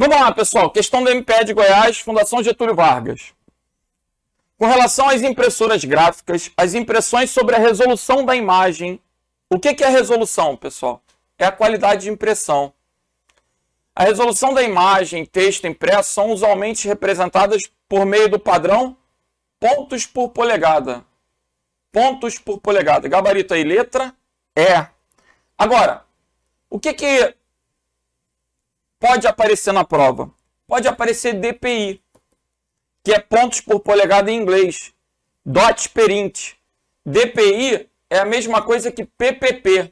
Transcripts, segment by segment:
Vamos lá, pessoal. Questão do MPE de Goiás, Fundação Getúlio Vargas. Com relação às impressoras gráficas, as impressões sobre a resolução da imagem. O que é resolução, pessoal? É a qualidade de impressão. A resolução da imagem, texto impresso, são usualmente representadas por meio do padrão pontos por polegada. Pontos por polegada. Gabarito aí, letra E. Agora, o que pode aparecer na prova? Pode aparecer DPI, que é pontos por polegada em inglês. Dot per inch. DPI é a mesma coisa que PPP.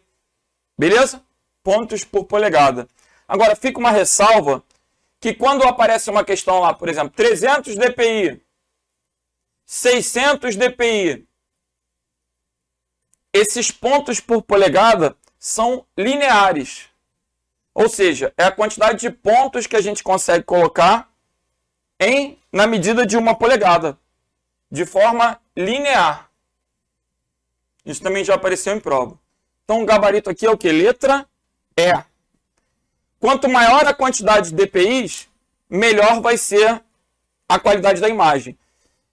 Beleza? Pontos por polegada. Agora, fica uma ressalva que quando aparece uma questão lá, por exemplo, 300 DPI, 600 DPI, esses pontos por polegada são lineares. Ou seja, é a quantidade de pontos que a gente consegue colocar na medida de uma polegada, de forma linear. Isso também já apareceu em prova. Então, o gabarito aqui é o que? Letra E. Quanto maior a quantidade de DPIs, melhor vai ser a qualidade da imagem.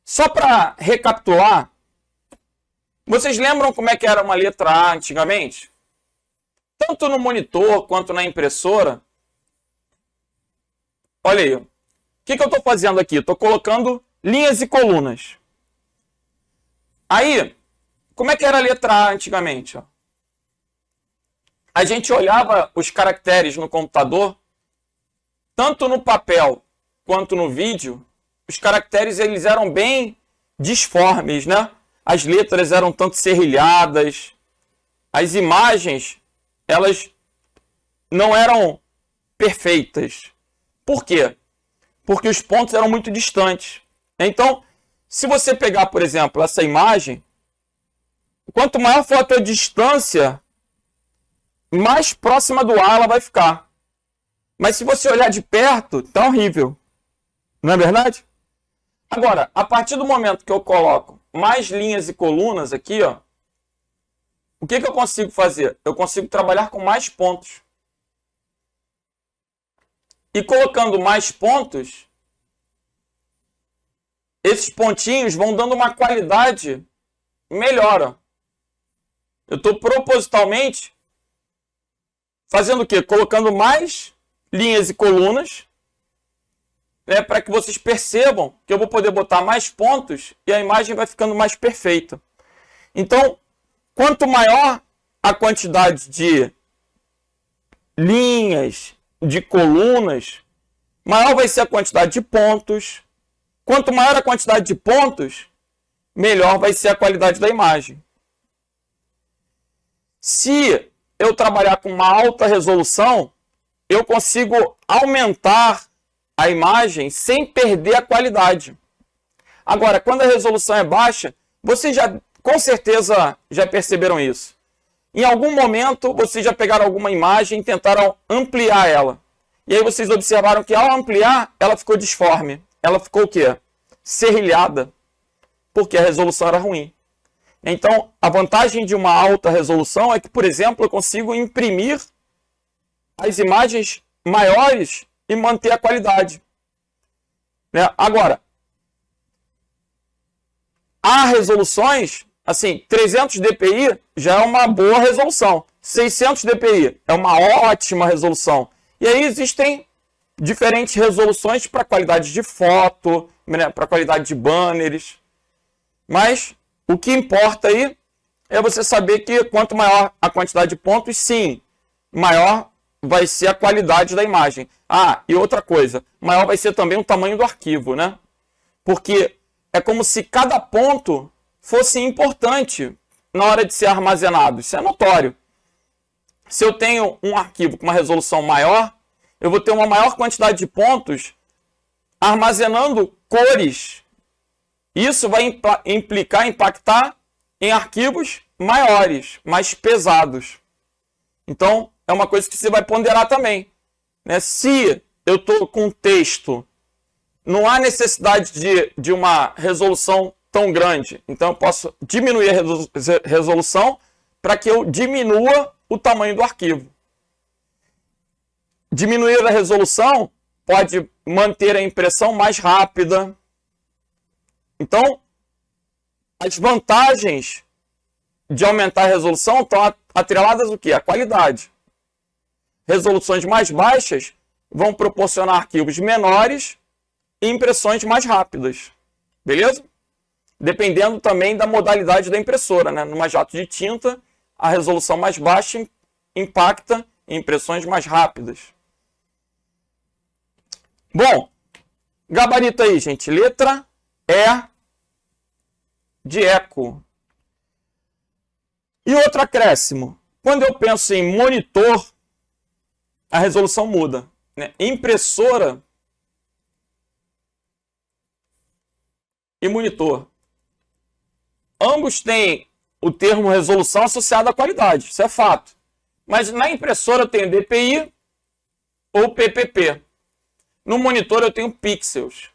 Só para recapitular, vocês lembram como é que era uma letra A antigamente? Tanto no monitor quanto na impressora. Olha aí. O que eu estou fazendo aqui? Estou colocando linhas e colunas. Aí, como é que era a letra A antigamente? A gente olhava os caracteres no computador, tanto no papel quanto no vídeo, os caracteres eles eram bem disformes, né? As letras eram tanto serrilhadas, as imagens elas não eram perfeitas. Por quê? Porque os pontos eram muito distantes. Então, se você pegar, por exemplo, essa imagem, quanto maior for a tua distância, mais próxima do A ela vai ficar. Mas se você olhar de perto, tá horrível. Não é verdade? Agora, a partir do momento que eu coloco mais linhas e colunas aqui, ó, o que eu consigo fazer? Eu consigo trabalhar com mais pontos. E colocando mais pontos, esses pontinhos vão dando uma qualidade melhor. Ó. Eu estou propositalmente fazendo o quê? Colocando mais linhas e colunas, né, para que vocês percebam que eu vou poder botar mais pontos e a imagem vai ficando mais perfeita. Então, quanto maior a quantidade de linhas, de colunas, maior vai ser a quantidade de pontos. Quanto maior a quantidade de pontos, melhor vai ser a qualidade da imagem. Se eu trabalhar com uma alta resolução, eu consigo aumentar a imagem sem perder a qualidade. Agora, quando a resolução é baixa, vocês já com certeza já perceberam isso. Em algum momento, vocês já pegaram alguma imagem e tentaram ampliar ela. E aí vocês observaram que ao ampliar, ela ficou disforme. Ela ficou o quê? Serrilhada. Porque a resolução era ruim. Então, a vantagem de uma alta resolução é que, por exemplo, eu consigo imprimir as imagens maiores e manter a qualidade. Né? Agora, há resoluções, assim, 300 dpi já é uma boa resolução. 600 dpi é uma ótima resolução. E aí existem diferentes resoluções para qualidade de foto, né, para qualidade de banners. Mas o que importa aí é você saber que quanto maior a quantidade de pontos, sim, maior vai ser a qualidade da imagem. Ah, e outra coisa, maior vai ser também o tamanho do arquivo, né? Porque é como se cada ponto fosse importante na hora de ser armazenado. Isso é notório. Se eu tenho um arquivo com uma resolução maior, eu vou ter uma maior quantidade de pontos armazenando cores. Isso vai impactar em arquivos maiores, mais pesados. Então, é uma coisa que você vai ponderar também. Né? Se eu estou com texto, não há necessidade de uma resolução tão grande. Então, eu posso diminuir a resolução para que eu diminua o tamanho do arquivo. Diminuir a resolução pode manter a impressão mais rápida. Então, as vantagens de aumentar a resolução estão atreladas ao quê? A qualidade. Resoluções mais baixas vão proporcionar arquivos menores e impressões mais rápidas. Beleza? Dependendo também da modalidade da impressora, né? Numa jato de tinta, a resolução mais baixa impacta em impressões mais rápidas. Bom, gabarito aí, gente. Letra E de eco. E outro acréscimo. Quando eu penso em monitor, a resolução muda, né? Impressora e monitor. Ambos têm o termo resolução associado à qualidade, isso é fato. Mas na impressora eu tenho DPI ou PPP. No monitor eu tenho pixels.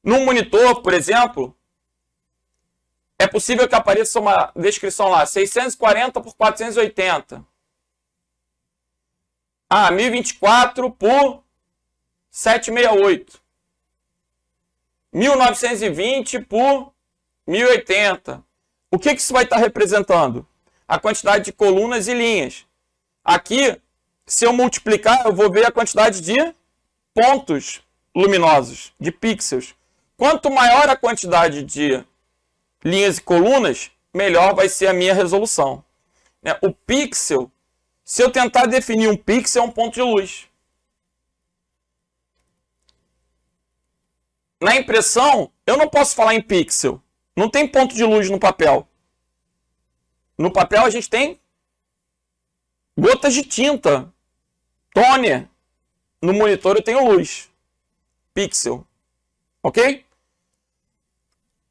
No monitor, por exemplo, é possível que apareça uma descrição lá, 640 por 480. 1024 por 768. 1920 por 1080. O que isso vai estar representando? A quantidade de colunas e linhas. Aqui, se eu multiplicar, eu vou ver a quantidade de pontos luminosos, de pixels. Quanto maior a quantidade de linhas e colunas, melhor vai ser a minha resolução. O pixel, se eu tentar definir um pixel, é um ponto de luz. Na impressão, eu não posso falar em pixel. Não tem ponto de luz no papel. No papel a gente tem gotas de tinta, toner. No monitor eu tenho luz, pixel. Ok?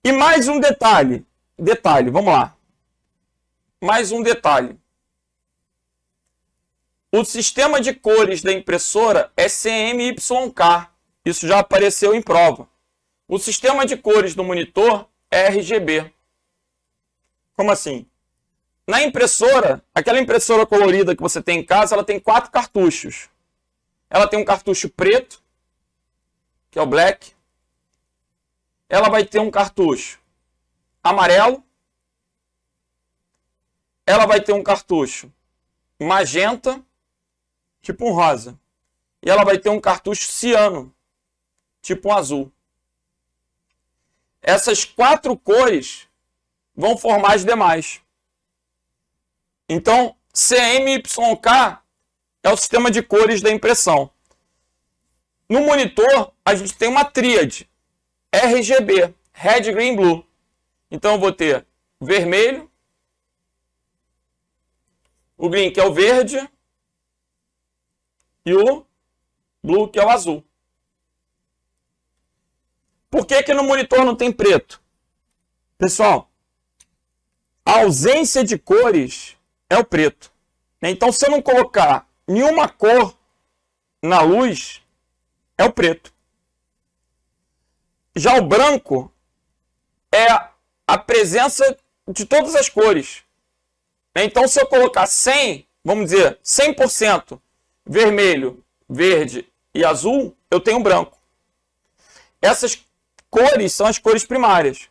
E mais um detalhe. Vamos lá. Mais um detalhe. O sistema de cores da impressora é CMYK. Isso já apareceu em prova. O sistema de cores do monitor é RGB. Como assim? Na impressora, aquela impressora colorida que você tem em casa, ela tem 4 cartuchos. Ela tem um cartucho preto, que é o black. Ela vai ter um cartucho amarelo. Ela vai ter um cartucho magenta, tipo um rosa. E ela vai ter um cartucho ciano, tipo um azul. Essas 4 cores vão formar as demais. Então, CMYK é o sistema de cores da impressão. No monitor, a gente tem uma tríade. RGB, Red, Green, Blue. Então, eu vou ter vermelho, o green, que é o verde, e o blue, que é o azul. Por que no monitor não tem preto? Pessoal, a ausência de cores é o preto. Então, se eu não colocar nenhuma cor na luz, é o preto. Já o branco é a presença de todas as cores. Então, se eu colocar 100, vamos dizer, 100% vermelho, verde e azul, eu tenho branco. Essas cores são as cores primárias.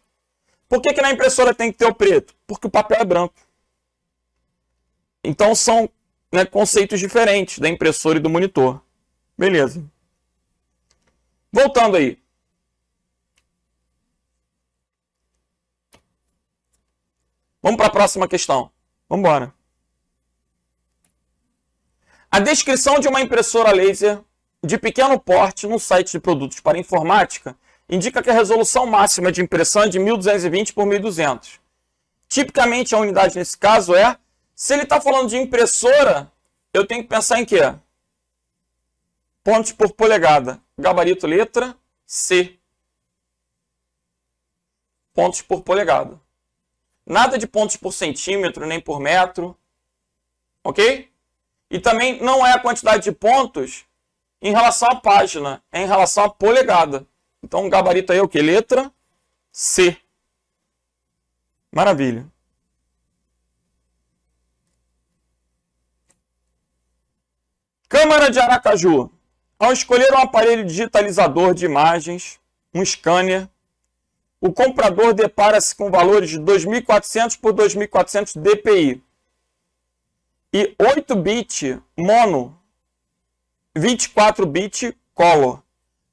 Por que na impressora tem que ter o preto? Porque o papel é branco. Então são, né, conceitos diferentes da impressora e do monitor. Beleza. Voltando aí. Vamos para a próxima questão. Vamos embora. A descrição de uma impressora laser de pequeno porte num site de produtos para informática indica que a resolução máxima de impressão é de 1220 por 1200. Tipicamente, a unidade nesse caso é... Se ele está falando de impressora, eu tenho que pensar em quê? Pontos por polegada. Gabarito letra C. Pontos por polegada. Nada de pontos por centímetro, nem por metro. Ok? E também não é a quantidade de pontos em relação à página, é em relação à polegada. Então, o gabarito aí é o quê? Letra C. Maravilha. Câmara de Aracaju. Ao escolher um aparelho digitalizador de imagens, um scanner, o comprador depara-se com valores de 2.400 por 2.400 dpi e 8-bit mono, 24-bit color.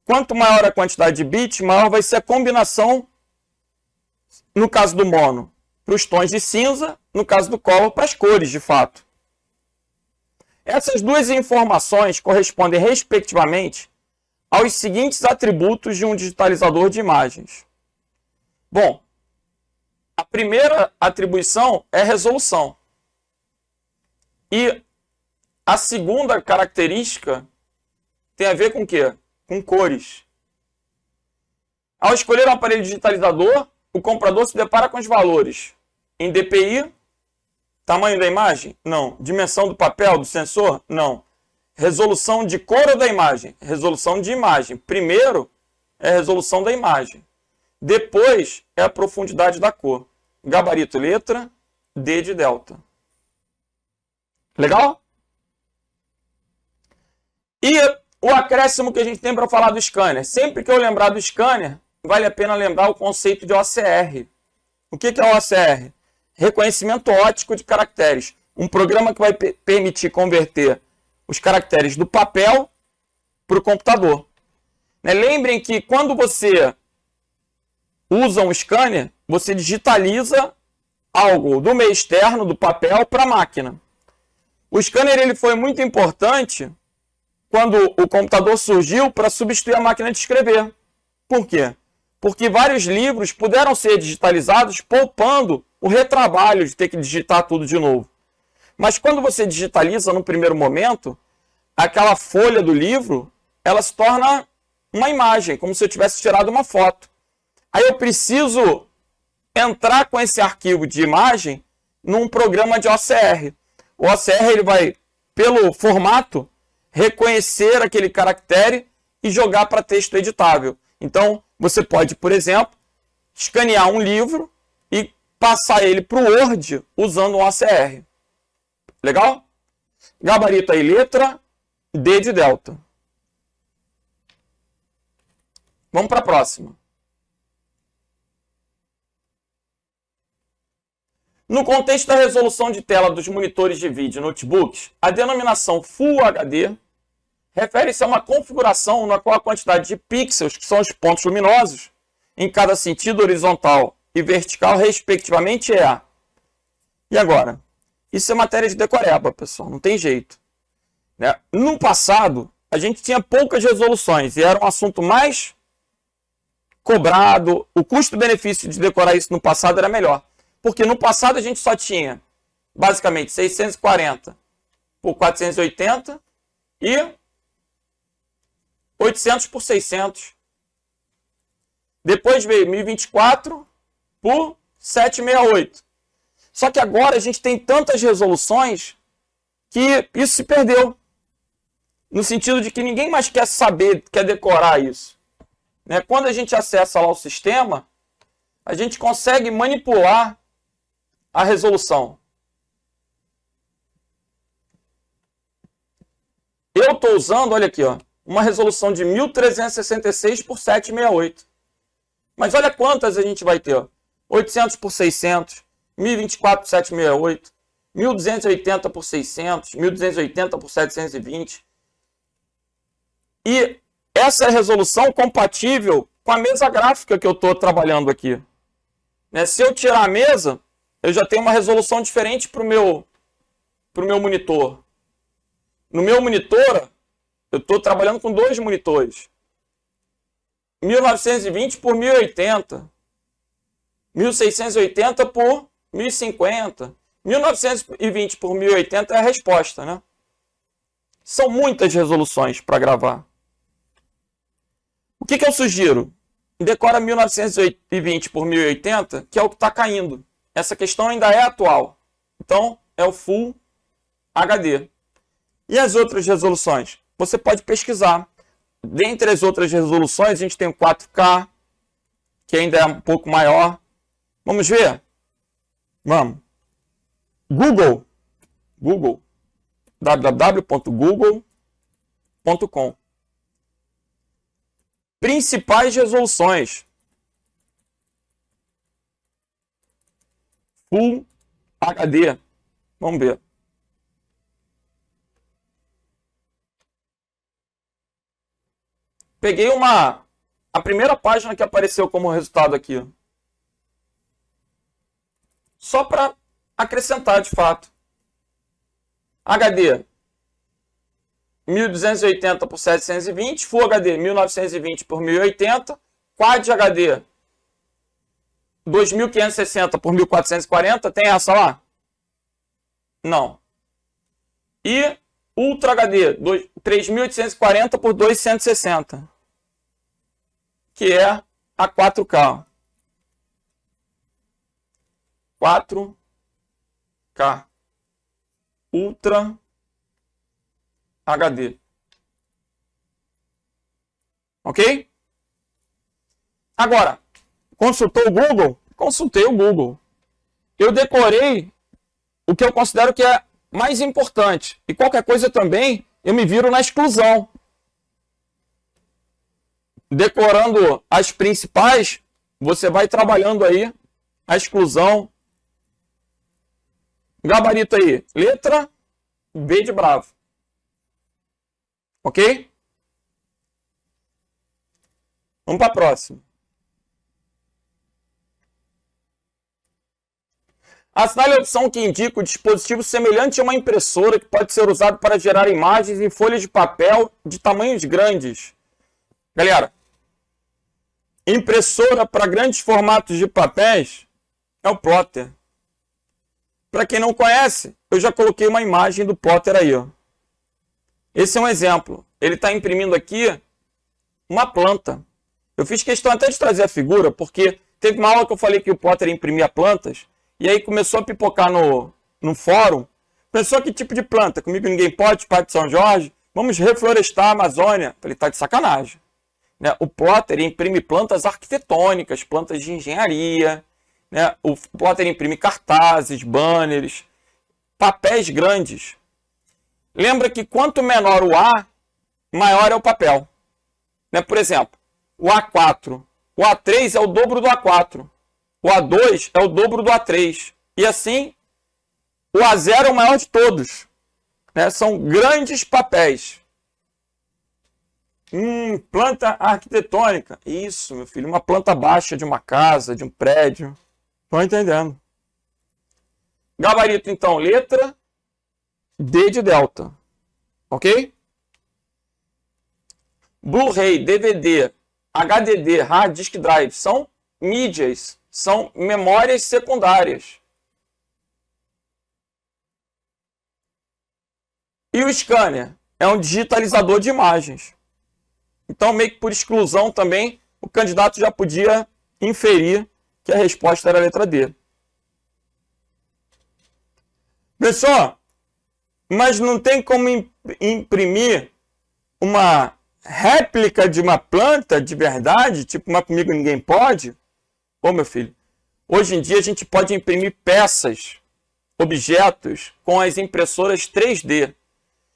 Quanto maior a quantidade de bits, maior vai ser a combinação, no caso do mono, para os tons de cinza, no caso do color, para as cores, de fato. Essas duas informações correspondem, respectivamente, aos seguintes atributos de um digitalizador de imagens. Bom, a primeira atribuição é resolução. E a segunda característica tem a ver com o quê? Com cores. Ao escolher um aparelho digitalizador, o comprador se depara com os valores em dpi, tamanho da imagem? Não. Dimensão do papel, do sensor? Não. Resolução de cor ou da imagem? Resolução de imagem. Primeiro é a resolução da imagem. Depois é a profundidade da cor. Gabarito letra, D de delta. Legal? E o acréscimo que a gente tem para falar do scanner. Sempre que eu lembrar do scanner, vale a pena lembrar o conceito de OCR. O que é o OCR? Reconhecimento óptico de caracteres. Um programa que vai permitir converter os caracteres do papel para o computador. Lembrem que quando você usa um scanner, você digitaliza algo do meio externo, do papel, para a máquina. O scanner ele foi muito importante quando o computador surgiu para substituir a máquina de escrever. Por quê? Porque vários livros puderam ser digitalizados, poupando o retrabalho de ter que digitar tudo de novo. Mas quando você digitaliza no primeiro momento, aquela folha do livro, ela se torna uma imagem, como se eu tivesse tirado uma foto. Aí eu preciso entrar com esse arquivo de imagem num programa de OCR. O OCR ele vai, pelo formato, reconhecer aquele caractere e jogar para texto editável. Então, você pode, por exemplo, escanear um livro e passar ele para o Word usando um OCR. Legal? Gabarito aí, letra, D de delta. Vamos para a próxima. No contexto da resolução de tela dos monitores de vídeo e notebooks, a denominação Full HD refere-se a uma configuração na qual a quantidade de pixels, que são os pontos luminosos, em cada sentido horizontal e vertical, respectivamente, é A. E agora? Isso é matéria de decoreba, pessoal, não tem jeito. No passado, a gente tinha poucas resoluções e era um assunto mais cobrado. O custo-benefício de decorar isso no passado era melhor. Porque no passado a gente só tinha, basicamente, 640 por 480 e 800 por 600. Depois veio 1024 por 768. Só que agora a gente tem tantas resoluções que isso se perdeu. No sentido de que ninguém mais quer saber, quer decorar isso. Quando a gente acessa lá o sistema, a gente consegue manipular a resolução. Eu estou usando, olha aqui, ó, uma resolução de 1366 por 768. Mas olha quantas a gente vai ter. Ó. 800 por 600, 1024 por 768, 1280 por 600, 1280 por 720. E essa é a resolução compatível com a mesa gráfica que eu estou trabalhando aqui. Se eu tirar a mesa, eu já tenho uma resolução diferente para o meu monitor. No meu monitor, eu estou trabalhando com dois monitores. 1920 por 1080. 1680 por 1050. 1920 por 1080 é a resposta, né? São muitas resoluções para gravar. O que eu sugiro? Decora 1920 por 1080, que é o que está caindo. Essa questão ainda é atual. Então, é o Full HD. E as outras resoluções? Você pode pesquisar. Dentre as outras resoluções, a gente tem o 4K, que ainda é um pouco maior. Vamos ver? Vamos. Google. www.google.com gmail.com. Principais resoluções. Full HD. Vamos ver. Peguei a primeira página que apareceu como resultado aqui. Só para acrescentar de fato. HD 1280 por 720, Full HD 1920 por 1080, Quad HD 2560 por 1440, tem essa lá? Não. E Ultra HD 3840 por 2160, que é a 4K. 4K Ultra HD. Ok? Agora, consultou o Google? Consultei o Google. Eu decorei o que eu considero que é mais importante. E qualquer coisa também, eu me viro na exclusão. Decorando as principais, você vai trabalhando aí a exclusão. Gabarito aí, letra B de bravo. Ok? Vamos para a próxima. Assinale a opção que indica o dispositivo semelhante a uma impressora que pode ser usado para gerar imagens em folhas de papel de tamanhos grandes. Galera, impressora para grandes formatos de papéis é o plotter. Para quem não conhece, eu já coloquei uma imagem do plotter aí, ó. Esse é um exemplo. Ele está imprimindo aqui uma planta. Eu fiz questão até de trazer a figura, porque teve uma aula que eu falei que o plotter imprimia plantas, e aí começou a pipocar no fórum. Pensou que tipo de planta? Comigo ninguém pode, pai de São Jorge. Vamos reflorestar a Amazônia. Ele está de sacanagem. Né? O plotter imprime plantas arquitetônicas, plantas de engenharia. Né? O plotter imprime cartazes, banners, papéis grandes. Lembra que quanto menor o A, maior é o papel. Né? Por exemplo, o A4. O A3 é o dobro do A4. O A2 é o dobro do A3. E assim, o A0 é o maior de todos. Né? São grandes papéis. Planta arquitetônica. Isso, meu filho. Uma planta baixa de uma casa, de um prédio. Estão entendendo? Gabarito, então, letra D de delta. Ok? Blu-ray, DVD, HDD, hard disk drive são mídias, são memórias secundárias. E o scanner é um digitalizador de imagens. Então, meio que por exclusão também, o candidato já podia inferir que a resposta era a letra D. Pessoal, mas não tem como imprimir uma réplica de uma planta de verdade, tipo uma Comigo Ninguém Pode? Ô, meu filho, hoje em dia a gente pode imprimir peças, objetos, com as impressoras 3D.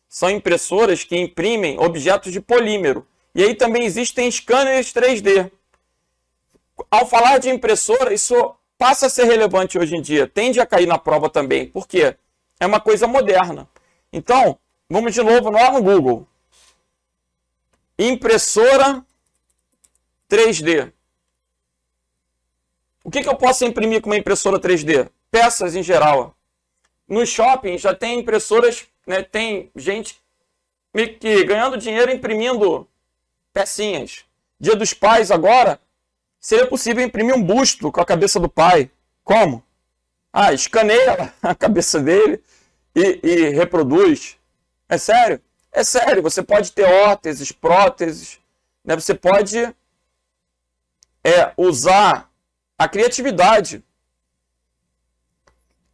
São impressoras que imprimem objetos de polímero. E aí também existem scanners 3D. Ao falar de impressora, isso passa a ser relevante hoje em dia. Tende a cair na prova também. Por quê? É uma coisa moderna. Então, vamos de novo lá no Google. Impressora 3D. O que eu posso imprimir com uma impressora 3D? Peças em geral. No shopping já tem impressoras, né, tem gente que ganhando dinheiro imprimindo pecinhas. Dia dos Pais agora, seria possível imprimir um busto com a cabeça do pai. Como? Escaneia a cabeça dele e reproduz. É sério? É sério. Você pode ter órteses, próteses. Né? Você pode usar a criatividade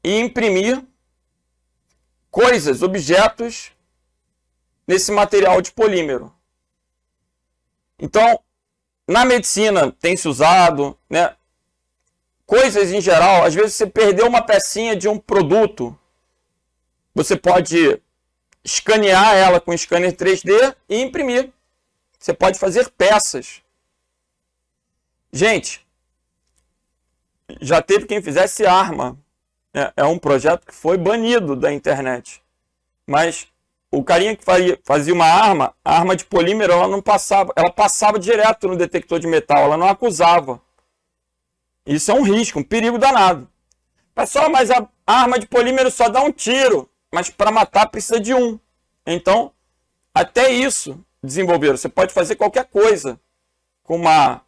e imprimir coisas, objetos nesse material de polímero. Então, na medicina tem se usado, né? Coisas em geral, às vezes você perdeu uma pecinha de um produto, você pode escanear ela com scanner 3D e imprimir. Você pode fazer peças. Gente, já teve quem fizesse arma. É um projeto que foi banido da internet. Mas o carinha que fazia uma arma, a arma de polímero, ela não passava, ela passava direto no detector de metal, ela não acusava. Isso é um risco, um perigo danado. Pessoal, mas a arma de polímero só dá um tiro, mas para matar precisa de um. Então, até isso desenvolveram. Você pode fazer qualquer coisa com uma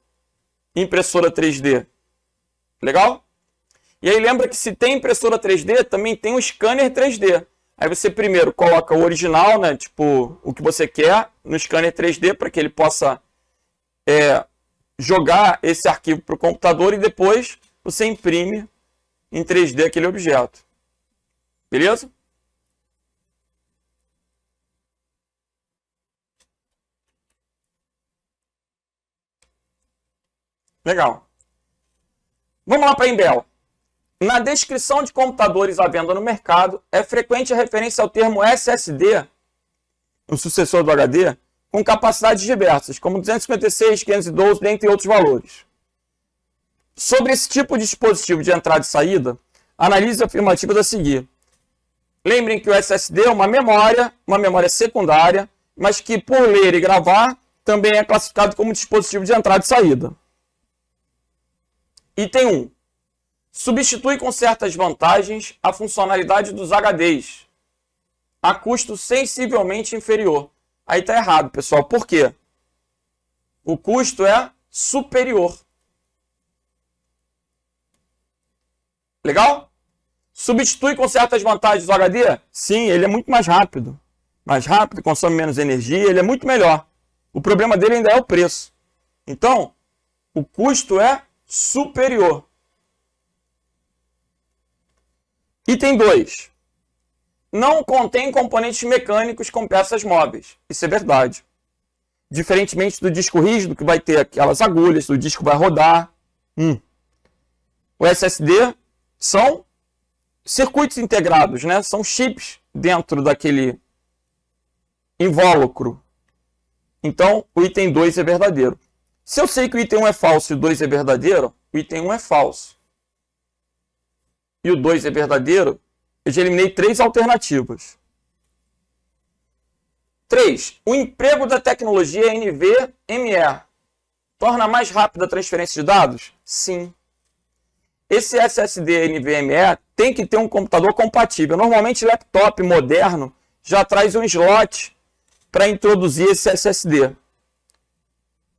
impressora 3D. Legal? E aí lembra que se tem impressora 3D, também tem um scanner 3D. Aí você primeiro coloca o original, né, tipo o que você quer, no scanner 3D para que ele possa jogar esse arquivo para o computador e depois você imprime em 3D aquele objeto. Beleza? Legal. Vamos lá para a Inbel. Na descrição de computadores à venda no mercado, é frequente a referência ao termo SSD, o sucessor do HD, com capacidades diversas, como 256, 512, dentre outros valores. Sobre esse tipo de dispositivo de entrada e saída, analise afirmativas a seguir. Lembrem que o SSD é uma memória secundária, mas que por ler e gravar também é classificado como dispositivo de entrada e saída. Item 1. Substitui com certas vantagens a funcionalidade dos HDs, a custo sensivelmente inferior. Aí está errado, pessoal. Por quê? O custo é superior. Legal? Substitui com certas vantagens o HD? Sim, ele é muito mais rápido. Mais rápido, consome menos energia, ele é muito melhor. O problema dele ainda é o preço. Então, o custo é superior. Item 2. Não contém componentes mecânicos com peças móveis. Isso é verdade. Diferentemente do disco rígido, que vai ter aquelas agulhas, o disco vai rodar. O SSD são circuitos integrados, né? São chips dentro daquele invólucro. Então, o item 2 é verdadeiro. Se eu sei que o item 1 é falso e o 2 é verdadeiro, o item 1 é falso. E o 2 é verdadeiro, eu já eliminei 3 alternativas. 3. O emprego da tecnologia NVMe torna mais rápida a transferência de dados? Sim. Esse SSD NVMe tem que ter um computador compatível. Normalmente, laptop moderno já traz um slot para introduzir esse SSD.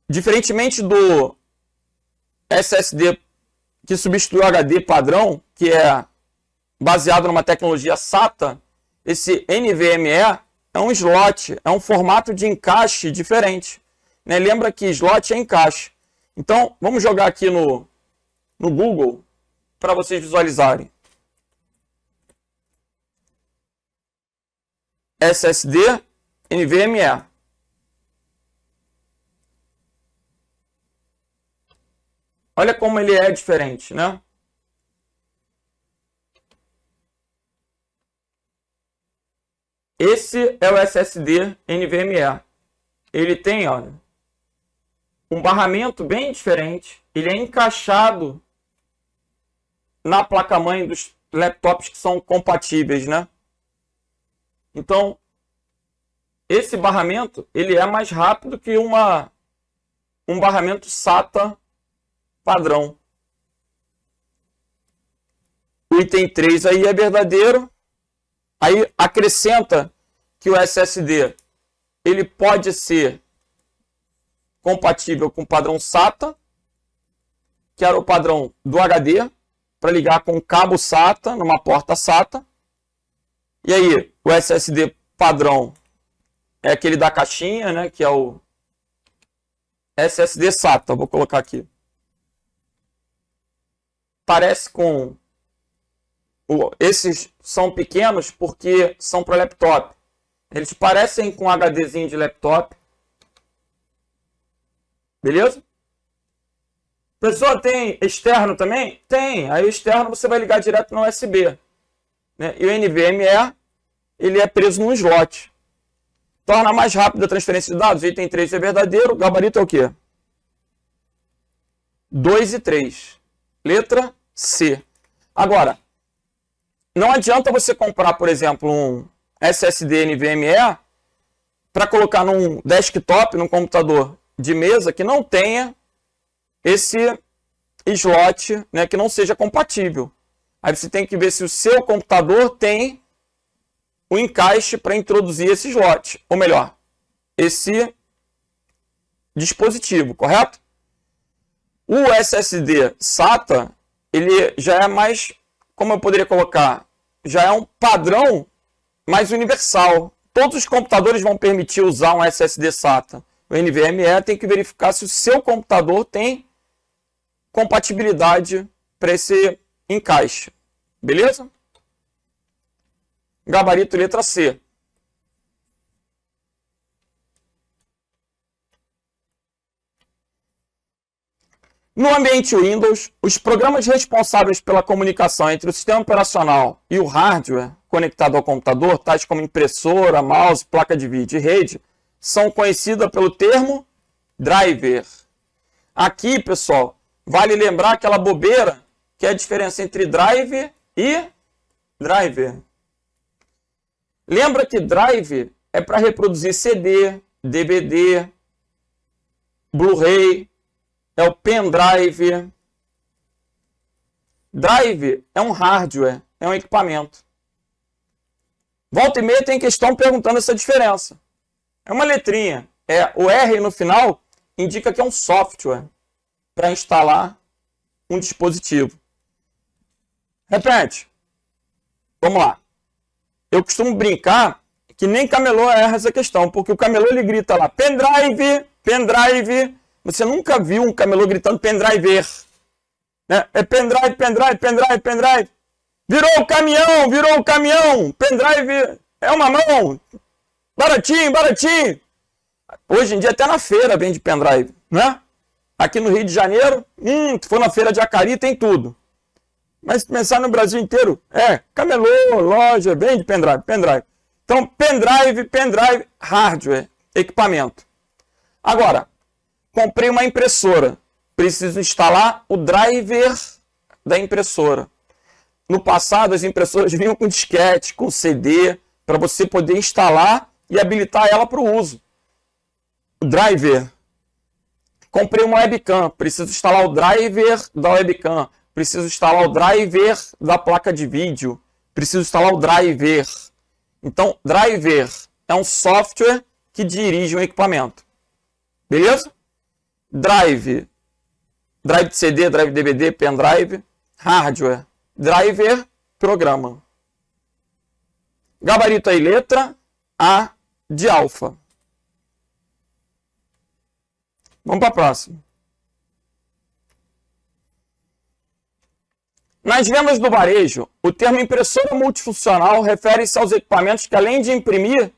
Diferentemente do SSD que substitui o HD padrão, que é baseado numa tecnologia SATA, esse NVMe é um slot, é um formato de encaixe diferente. Né? Lembra que slot é encaixe. Então, vamos jogar aqui no Google para vocês visualizarem. SSD NVMe. Olha como ele é diferente, né? Esse é o SSD NVMe. Ele tem, olha, um barramento bem diferente. Ele é encaixado na placa-mãe dos laptops que são compatíveis, né? Então, esse barramento, ele é mais rápido que um barramento SATA padrão. O item 3 aí é verdadeiro. Aí acrescenta que o SSD ele pode ser compatível com o padrão SATA, que era o padrão do HD, para ligar com cabo SATA numa porta SATA. E aí o SSD padrão é aquele da caixinha, né, que é o SSD SATA. Vou colocar aqui. Parece com... Esses são pequenos porque são para laptop. Eles parecem com um HDzinho de laptop. Beleza? Pessoa, tem externo também? Tem. Aí o externo você vai ligar direto no USB. Né? E o NVMe ele é preso num slot. Torna mais rápida a transferência de dados. Item 3 é verdadeiro. Gabarito é o quê? 2 e 3. Letra C. Agora, não adianta você comprar, por exemplo, um SSD NVMe para colocar num desktop, num computador de mesa que não tenha esse slot, né, que não seja compatível. Aí você tem que ver se o seu computador tem o encaixe para introduzir esse slot, ou melhor, esse dispositivo, correto? O SSD SATA, ele já é mais, como eu poderia colocar, já é um padrão mais universal. Todos os computadores vão permitir usar um SSD SATA. O NVMe tem que verificar se o seu computador tem compatibilidade para esse encaixe. Beleza? Gabarito letra C. No ambiente Windows, os programas responsáveis pela comunicação entre o sistema operacional e o hardware conectado ao computador, tais como impressora, mouse, placa de vídeo e rede, são conhecidos pelo termo driver. Aqui, pessoal, vale lembrar aquela bobeira que é a diferença entre drive e driver. Lembra que drive é para reproduzir CD, DVD, Blu-ray, é o pendrive. Drive é um hardware, é um equipamento. Volta e meia tem questão perguntando essa diferença. É uma letrinha. O R no final indica que é um software para instalar um dispositivo. Repete. Vamos lá. Eu costumo brincar que nem camelô erra essa questão, porque o camelô ele grita lá, pendrive, pendrive. Você nunca viu um camelô gritando pendriver. Né? É pendrive, pendrive, pendrive, pendrive. Virou o caminhão, pendrive é uma mão. Baratinho, baratinho. Hoje em dia até na feira vende pendrive, né? Aqui no Rio de Janeiro, se for na feira de Acari tem tudo. Mas se pensar no Brasil inteiro, camelô, loja, vende pendrive, pendrive. Então, pendrive, pendrive, hardware, equipamento. Agora, comprei uma impressora. Preciso instalar o driver da impressora. No passado, as impressoras vinham com disquete, com CD, para você poder instalar e habilitar ela para o uso. O driver. Comprei uma webcam. Preciso instalar o driver da webcam. Preciso instalar o driver da placa de vídeo. Preciso instalar o driver. Então, driver é um software que dirige um equipamento. Beleza? Drive de CD, drive de DVD, pendrive. Hardware. Driver, programa. Gabarito aí, letra A de alfa. Vamos para a próxima. Nas vendas do varejo, o termo impressora multifuncional refere-se aos equipamentos que, além de imprimir,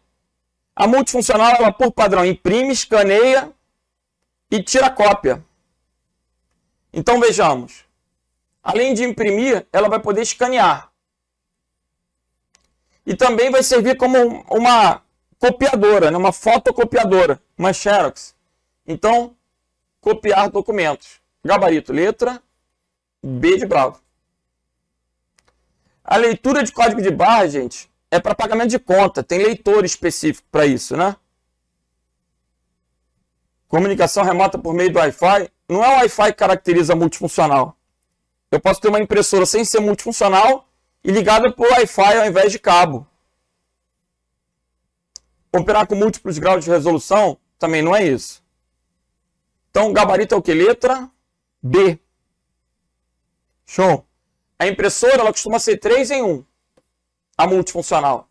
a multifuncional, ela por padrão, imprime, escaneia e tira cópia. Então, vejamos. Além de imprimir, ela vai poder escanear. E também vai servir como uma copiadora, né? Uma fotocopiadora, uma Xerox. Então, copiar documentos. Gabarito, letra B de bravo. A leitura de código de barra, gente, é para pagamento de conta. Tem leitor específico para isso, né? Comunicação remota por meio do Wi-Fi. Não é o Wi-Fi que caracteriza multifuncional. Eu posso ter uma impressora sem ser multifuncional e ligada por Wi-Fi ao invés de cabo. Operar com múltiplos graus de resolução também não é isso. Então, gabarito é o que? Letra B. Show. A impressora, ela costuma ser 3 em 1. A multifuncional.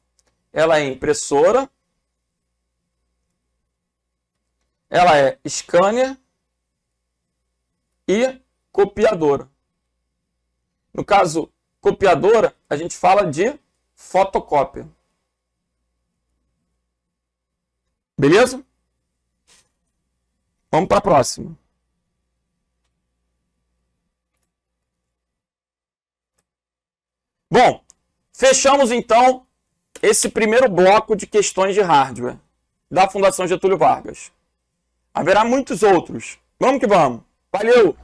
Ela é impressora. Ela é scanner e copiadora. No caso, copiadora, a gente fala de fotocópia. Beleza? Vamos para a próxima. Bom, fechamos então esse primeiro bloco de questões de hardware da Fundação Getúlio Vargas. Haverá muitos outros. Vamos que vamos. Valeu!